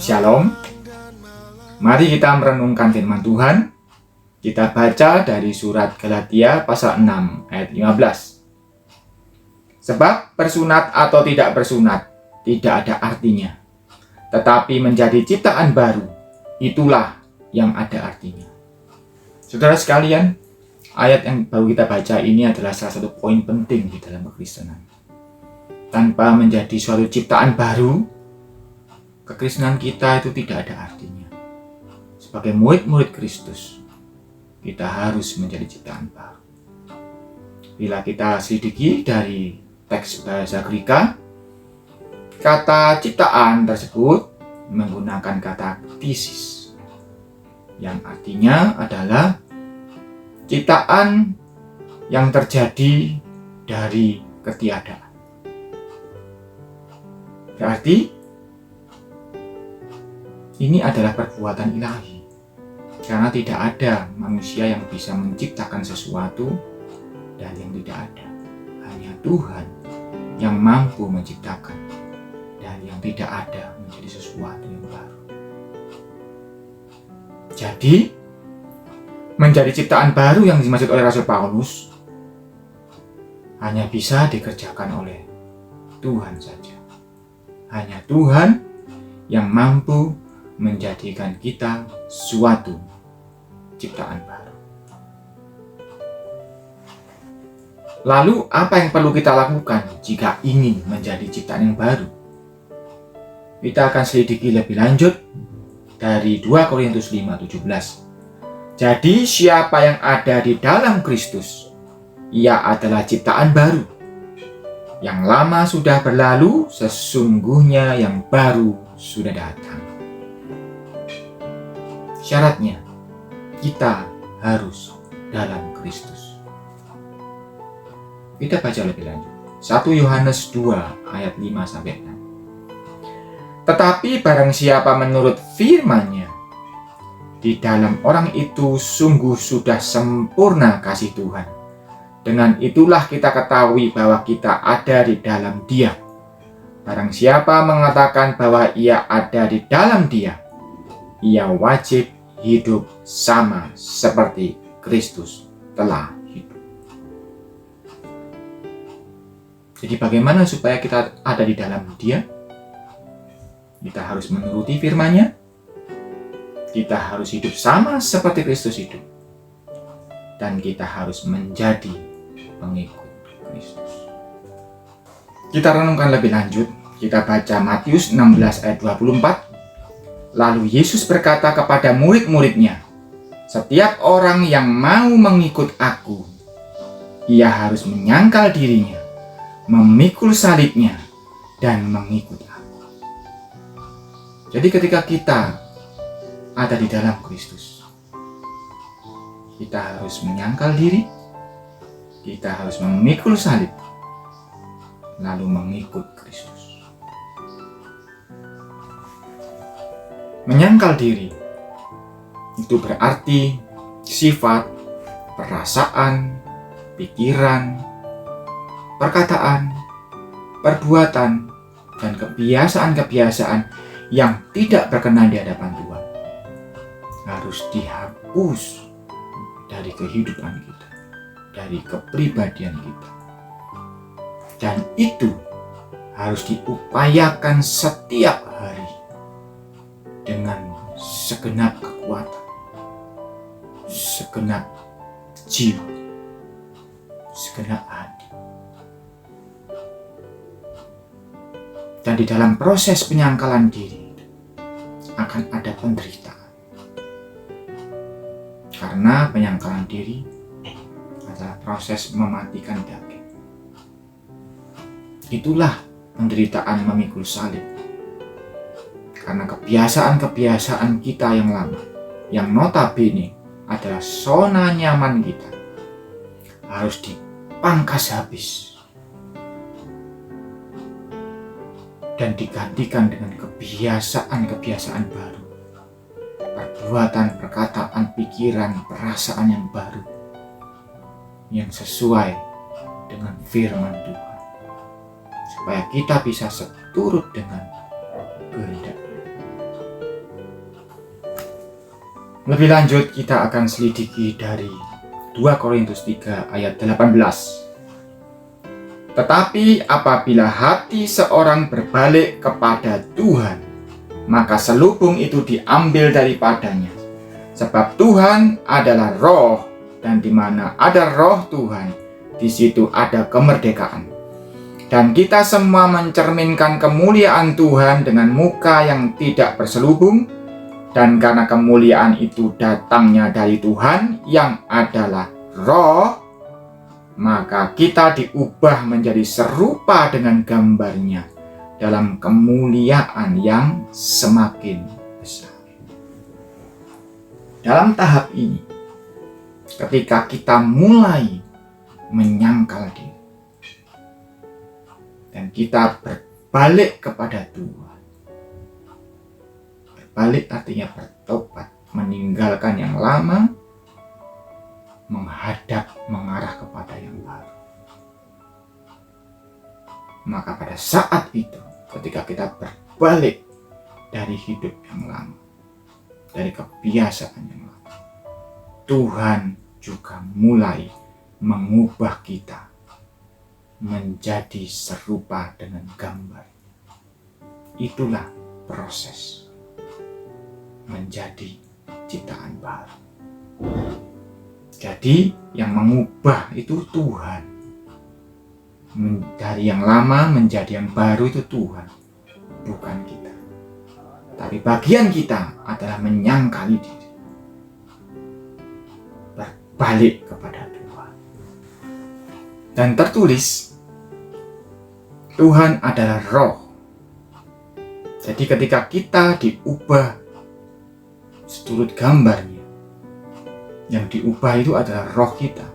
Shalom. Mari kita merenungkan firman Tuhan. Kita baca dari surat Galatia pasal 6 ayat 15. Sebab bersunat atau tidak bersunat tidak ada artinya, tetapi menjadi ciptaan baru, itulah yang ada artinya. Saudara sekalian, ayat yang baru kita baca ini adalah salah satu poin penting di dalam kekristenan. Tanpa menjadi suatu ciptaan baru, kekristenan kita itu tidak ada artinya. Sebagai murid-murid Kristus, kita harus menjadi ciptaan baru. Bila kita selidiki dari teks bahasa Greka, kata ciptaan tersebut menggunakan kata ktisis, yang artinya adalah ciptaan yang terjadi dari ketiadaan. Berarti ini adalah perbuatan ilahi, karena tidak ada manusia yang bisa menciptakan sesuatu dari yang tidak ada. Hanya Tuhan yang mampu menciptakan dari yang tidak ada menjadi sesuatu yang baru. Jadi, menjadi ciptaan baru yang dimaksud oleh Rasul Paulus hanya bisa dikerjakan oleh Tuhan saja. Hanya Tuhan yang mampu menjadikan kita suatu ciptaan baru. Lalu apa yang perlu kita lakukan jika ingin menjadi ciptaan yang baru? Kita akan selidiki lebih lanjut dari 2 Korintus 5:17. Jadi siapa yang ada di dalam Kristus, ia adalah ciptaan baru. Yang lama sudah berlalu, sesungguhnya yang baru sudah datang. Syaratnya, kita harus dalam Kristus. Kita baca lebih lanjut. 1 Yohanes 2 ayat 5-6. Tetapi barang siapa menurut firman-Nya, di dalam orang itu sungguh sudah sempurna kasih Tuhan. Dengan itulah kita ketahui bahwa kita ada di dalam Dia. Barang siapa mengatakan bahwa ia ada di dalam Dia, ia wajib hidup sama seperti Kristus telah hidup. Jadi bagaimana supaya kita ada di dalam Dia? Kita harus menuruti firman-Nya. Kita harus hidup sama seperti Kristus hidup. Dan kita harus menjadi pengikut Kristus. Kita renungkan lebih lanjut. Kita baca Matius 16 ayat 24. Lalu Yesus berkata kepada murid-muridnya, setiap orang yang mau mengikut aku, ia harus menyangkal dirinya, memikul salibnya, dan mengikut aku. Jadi ketika kita ada di dalam Kristus, kita harus menyangkal diri, kita harus memikul salib, lalu mengikut Kristus. Menyangkal diri itu berarti sifat, perasaan, pikiran, perkataan, perbuatan, dan kebiasaan-kebiasaan yang tidak berkenan di hadapan Tuhan harus dihapus dari kehidupan kita, dari kepribadian kita. Dan itu harus diupayakan setiap hari dengan segenap kekuatan, segenap jiwa, segenap hati. Dan di dalam proses penyangkalan diri akan ada penderitaan. Karena penyangkalan diri adalah proses mematikan daging. Itulah penderitaan memikul salib. Karena kebiasaan-kebiasaan kita yang lama, yang notabene adalah zona nyaman kita, harus dipangkas habis dan digantikan dengan kebiasaan-kebiasaan baru, perbuatan, perkataan, pikiran, perasaan yang baru, yang sesuai dengan firman Tuhan. supaya kita bisa seturut dengan kehendak. Lebih lanjut kita akan selidiki dari 2 Korintus 3 ayat 18. Tetapi apabila hati seorang berbalik kepada Tuhan, maka selubung itu diambil daripadanya. Sebab Tuhan adalah roh, dan di mana ada roh Tuhan, di situ ada kemerdekaan. Dan kita semua mencerminkan kemuliaan Tuhan dengan muka yang tidak berselubung, dan karena kemuliaan itu datangnya dari Tuhan yang adalah roh, maka kita diubah menjadi serupa dengan gambarnya dalam kemuliaan yang semakin besar. Dalam tahap ini, ketika kita mulai menyangkal diri dan kita berbalik kepada Tuhan, berbalik artinya bertobat, meninggalkan yang lama, mengarah kepada yang baru. Maka pada saat itu, ketika kita berbalik dari hidup yang lama, dari kebiasaan yang lama, Tuhan juga mulai mengubah kita menjadi serupa dengan gambar. Itulah proses menjadi ciptaan baru. Jadi yang mengubah itu Tuhan. Dari yang lama menjadi yang baru itu Tuhan, bukan kita. Tapi bagian kita adalah menyangkali diri, berbalik kepada Tuhan. Dan tertulis, Tuhan adalah roh. Jadi ketika kita diubah seturut gambarnya, yang diubah itu adalah roh kita.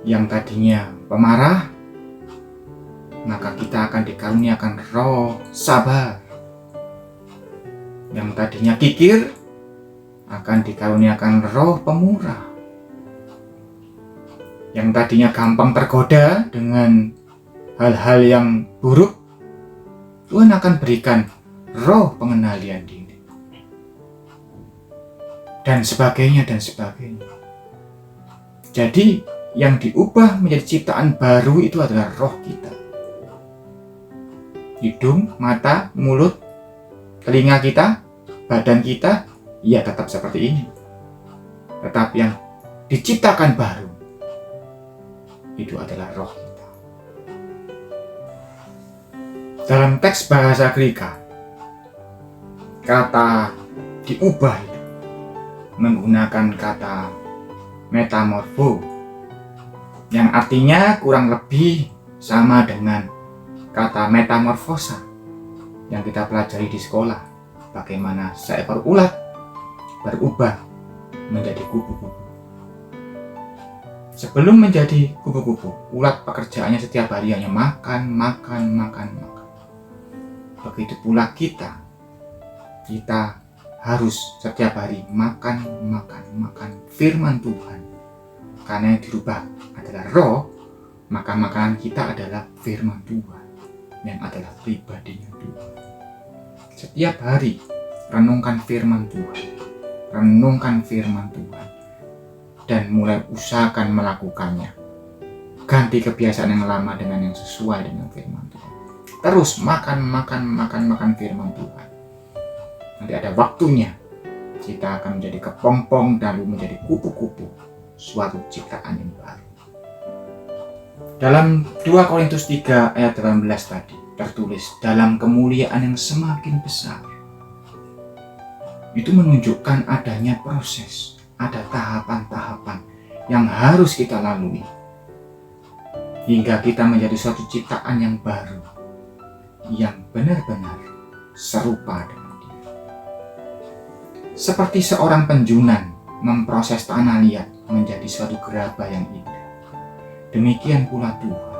Yang tadinya pemarah, maka kita akan dikaruniakan roh sabar. Yang tadinya kikir, akan dikaruniakan roh pemurah. Yang tadinya gampang tergoda dengan hal-hal yang buruk, Tuhan akan berikan roh pengendalian diri, dan sebagainya dan sebagainya. Jadi yang diubah menjadi ciptaan baru itu adalah roh kita. Hidung, mata, mulut, telinga kita, badan kita, ya tetap seperti ini. Tetapi yang diciptakan baru itu adalah roh kita. Dalam teks bahasa Greka, kata diubah itu menggunakan kata metamorfo, yang artinya kurang lebih sama dengan kata metamorfosa yang kita pelajari di sekolah. Bagaimana seekor ulat berubah menjadi kupu-kupu. Sebelum menjadi kupu-kupu, ulat pekerjaannya setiap hari hanya makan. Begitu pula kita harus setiap hari makan firman Tuhan. Karena yang dirubah adalah roh, maka makanan kita adalah firman Tuhan, yang adalah pribadinya Tuhan. Setiap hari renungkan firman Tuhan, dan mulai usahakan melakukannya. Ganti kebiasaan yang lama dengan yang sesuai dengan firman Tuhan. Terus makan firman Tuhan. Nanti ada waktunya kita akan menjadi kepompong, lalu menjadi kupu-kupu, suatu ciptaan yang baru. Dalam 2 Korintus 3 ayat 18 tadi tertulis, dalam kemuliaan yang semakin besar. Itu menunjukkan adanya proses, ada tahapan-tahapan yang harus kita lalui hingga kita menjadi suatu ciptaan yang baru, yang benar-benar serupa dengan Dia. Seperti seorang penjunan memproses tanah liat menjadi suatu gerabah yang indah, demikian pula Tuhan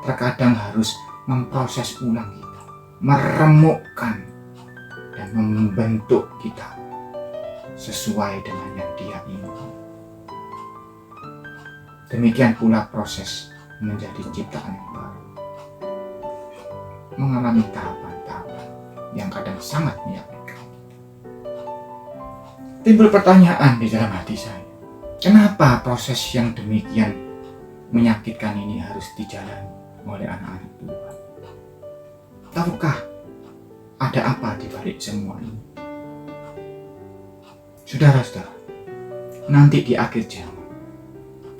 terkadang harus memproses ulang kita, meremukkan dan membentuk kita sesuai dengan yang Dia inginkan. Demikian pula proses menjadi ciptaan yang baru, mengalami tahapan-tahapan yang kadang sangat menyakitkan. Timbul pertanyaan di dalam hati saya, kenapa proses yang demikian menyakitkan ini harus dijalani oleh anak-anak Tuhan? Tahukah ada apa di balik semua ini? Saudara-saudara, nanti di akhir zaman,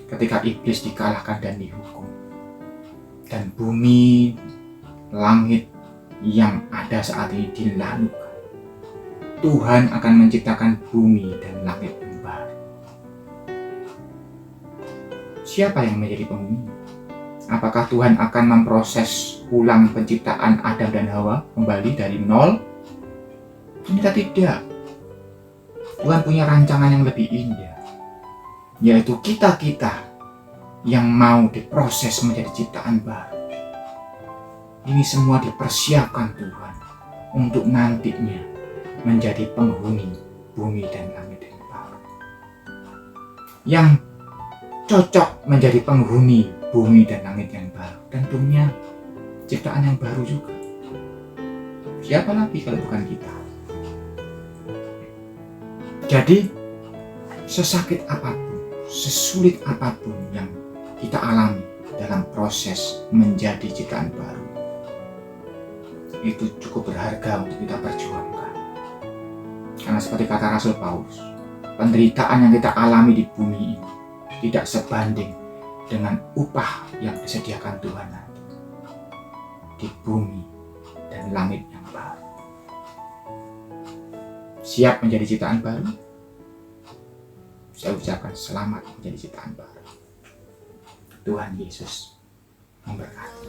ketika iblis dikalahkan dan dihukum, dan bumi, langit yang ada saat ini dilalukan, Tuhan akan menciptakan bumi dan langit yang baru. Siapa yang menjadi penghuni? Apakah Tuhan akan memproses ulang penciptaan Adam dan Hawa kembali dari nol? Ternyata tidak. Tuhan punya rancangan yang lebih indah, yaitu kita-kita yang mau diproses menjadi ciptaan baru. Ini semua dipersiapkan Tuhan untuk nantinya menjadi penghuni bumi dan langit yang baru, yang cocok menjadi penghuni bumi dan langit yang baru, dan dunia ciptaan yang baru juga. Siapa lagi kalau bukan kita? Jadi, sesakit apapun, sesulit apapun yang kita alami dalam proses menjadi ciptaan baru, itu cukup berharga untuk kita perjuangkan. Karena seperti kata Rasul Paulus, penderitaan yang kita alami di bumi ini tidak sebanding dengan upah yang disediakan Tuhan nanti di bumi dan langit yang baru. Siap menjadi ciptaan baru? Saya ucapkan selamat menjadi ciptaan baru. Tuhan Yesus memberkati.